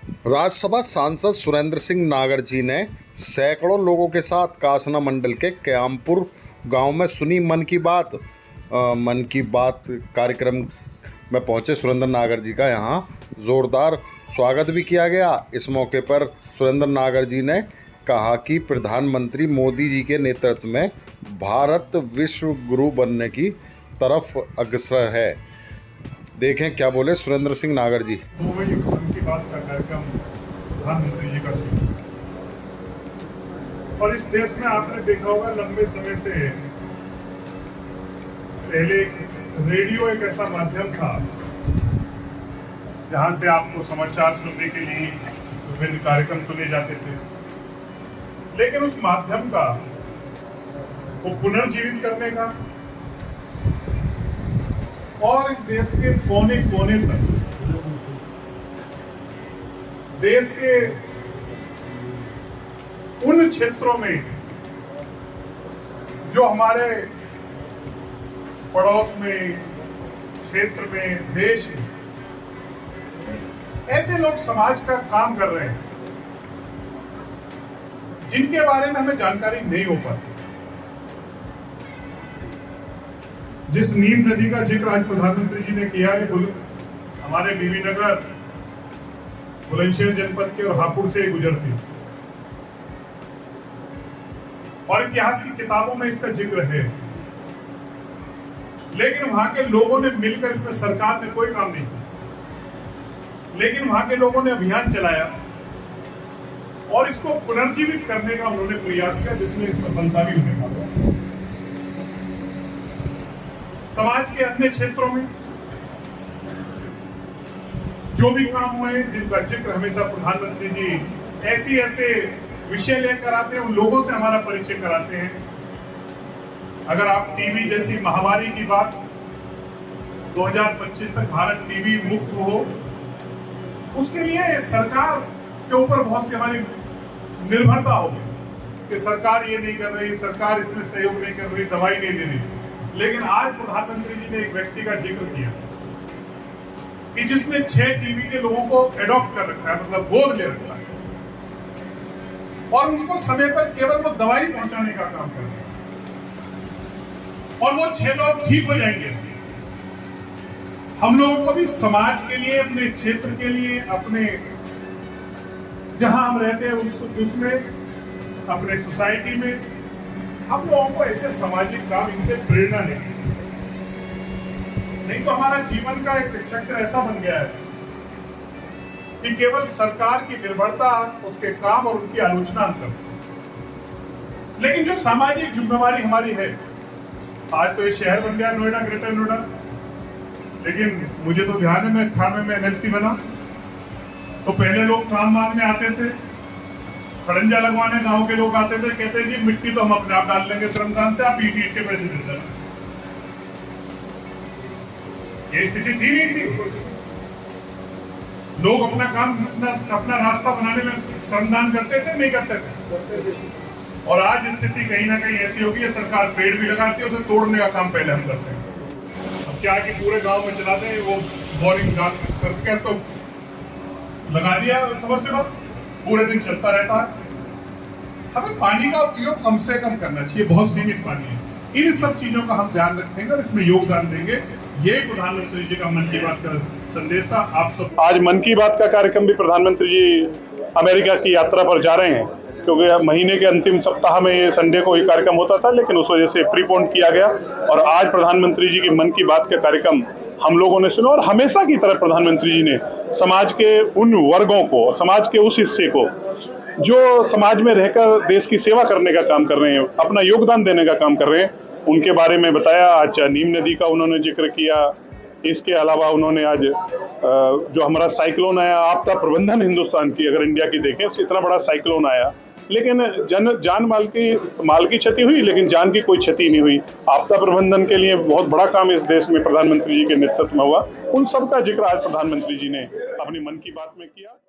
राज्यसभा सांसद सुरेंद्र सिंह नागर जी ने सैकड़ों लोगों के साथ कासना मंडल के क्यामपुर गांव में सुनी मन की बात कार्यक्रम में पहुंचे सुरेंद्र नागर जी का यहां जोरदार स्वागत भी किया गया। इस मौके पर सुरेंद्र नागर जी ने कहा कि प्रधानमंत्री मोदी जी के नेतृत्व में भारत विश्व गुरु बनने की तरफ अग्रसर है। देखें क्या बोले सुरेंद्र सिंह नागर जी। मन की बात का कार्यक्रम प्रधानमंत्री जी का शुरू, और इस देश में आपने देखा होगा लंबे समय से पहले रेडियो एक ऐसा माध्यम था जहां से आपको समाचार सुनने के लिए विभिन्न कार्यक्रम सुने जाते थे, लेकिन उस माध्यम का वो पुनर्जीवित करने का और इस देश के कोने कोने तक, देश के उन क्षेत्रों में जो हमारे पड़ोस में, क्षेत्र में, देश में ऐसे लोग समाज का काम कर रहे हैं जिनके बारे में हमें जानकारी नहीं हो पाती। जिस नीम नदी का जिक्र आज प्रधानमंत्री जी ने किया है, हमारे बीबी नगर बुलंदशहर जनपद के और हापुड़ से गुजरती, और इतिहास की किताबों में इसका जिक्र है, लेकिन वहां के लोगों ने मिलकर, इसमें सरकार ने कोई काम नहीं किया, लेकिन वहां के लोगों ने अभियान चलाया और इसको पुनर्जीवित करने का उन्होंने प्रयास किया, जिसमें सफलता भी उन्हें मिली। समाज के अन्य क्षेत्रों में जो भी काम हुए, जिनका जिक्र हमेशा प्रधानमंत्री जी ऐसे विषय लेकर आते हैं, उन लोगों से हमारा परिचय कराते हैं। अगर आप टीबी जैसी महामारी की बात 2025 तक भारत टीबी मुक्त हो, उसके लिए सरकार के ऊपर बहुत सी हमारी निर्भरता होगी कि सरकार ये नहीं कर रही, सरकार इसमें सहयोग नहीं कर रही, दवाई नहीं दे रही। लेकिन आज प्रधानमंत्री जी ने एक व्यक्ति का जिक्र किया कि जिसने 6 टीबी के लोगों को एडॉप्ट कर रखा है, मतलब गोद ले रखा है, और उनको समय पर केवल वो दवाई पहुंचाने का काम कर रहे हैं, और वो 6 लोग ठीक हो जाएंगे। हम लोगों को भी समाज के लिए, अपने क्षेत्र के लिए, अपने जहां हम रहते हैं उसमें, अपने सोसाइटी में हम लोगों को ऐसे सामाजिक काम, इनसे प्रेरणा लेनी चाहिए। नहीं तो हमारा जीवन का एक चक्र ऐसा बन गया है कि केवल सरकार की निर्भरता, उसके काम और उनकी आलोचना हम करते हैं, लेकिन जो सामाजिक जिम्मेवारी हमारी है, आज तो ये शहर बन गया नोएडा, ग्रेटर नोएडा, लेकिन मुझे तो ध्यान है, मैं 98 में एमएलसी बना तो पहले लोग काम मांगने आते थे, खड़ंजा लगवाने गांव के लोग आते थे, कहते जी मिट्टी तो हम अपने आप डाल लेंगे श्रमदान से, आप ईट के पैसे दे देना। ये स्थिति थी नहीं थी। लोग अपना काम, अपना रास्ता बनाने में श्रमदान करते थे, नहीं करते थे। और आज स्थिति कहीं ना कहीं ऐसी होगी है, सरकार पेड़ भी लगाती है, उसे तोड़ने का काम पहले हम करते हैं। अब क्या कि पूरे गांव में चलाते हैं, वो बोरिंग करके तो लगा दिया समरसेबल, पूरे दिन चलता रहता है। हमें पानी का उपयोग कम से कम करना चाहिए, बहुत सीमित पानी है। इन सब चीजों का हम ध्यान रखेंगे और इसमें योगदान देंगे। ये प्रधानमंत्री जी का मन की बात का संदेश था। आप सब आज मन की बात का कार्यक्रम भी प्रधानमंत्री जी अमेरिका की यात्रा पर जा रहे हैं, क्योंकि महीने के अंतिम सप्ताह में ये संडे को ये कार्यक्रम होता था, लेकिन उस वजह से प्रीपोन किया गया। और आज प्रधानमंत्री जी की मन की बात का कार्यक्रम हम लोगों ने सुना, और हमेशा की तरह प्रधानमंत्री जी ने समाज के उन वर्गों को, समाज के उस हिस्से को जो समाज में रहकर देश की सेवा करने का काम कर रहे हैं, अपना योगदान देने का काम कर रहे हैं, उनके बारे में बताया। आज नीम नदी का उन्होंने जिक्र किया। इसके अलावा उन्होंने आज जो हमारा साइक्लोन आया, आपदा प्रबंधन हिंदुस्तान की, अगर इंडिया की देखें, इतना बड़ा साइक्लोन आया, लेकिन जान माल की क्षति हुई, लेकिन जान की कोई क्षति नहीं हुई। आपदा प्रबंधन के लिए बहुत बड़ा काम इस देश में प्रधानमंत्री जी के नेतृत्व में हुआ। उन सब का जिक्र आज प्रधानमंत्री जी ने अपनी मन की बात में किया।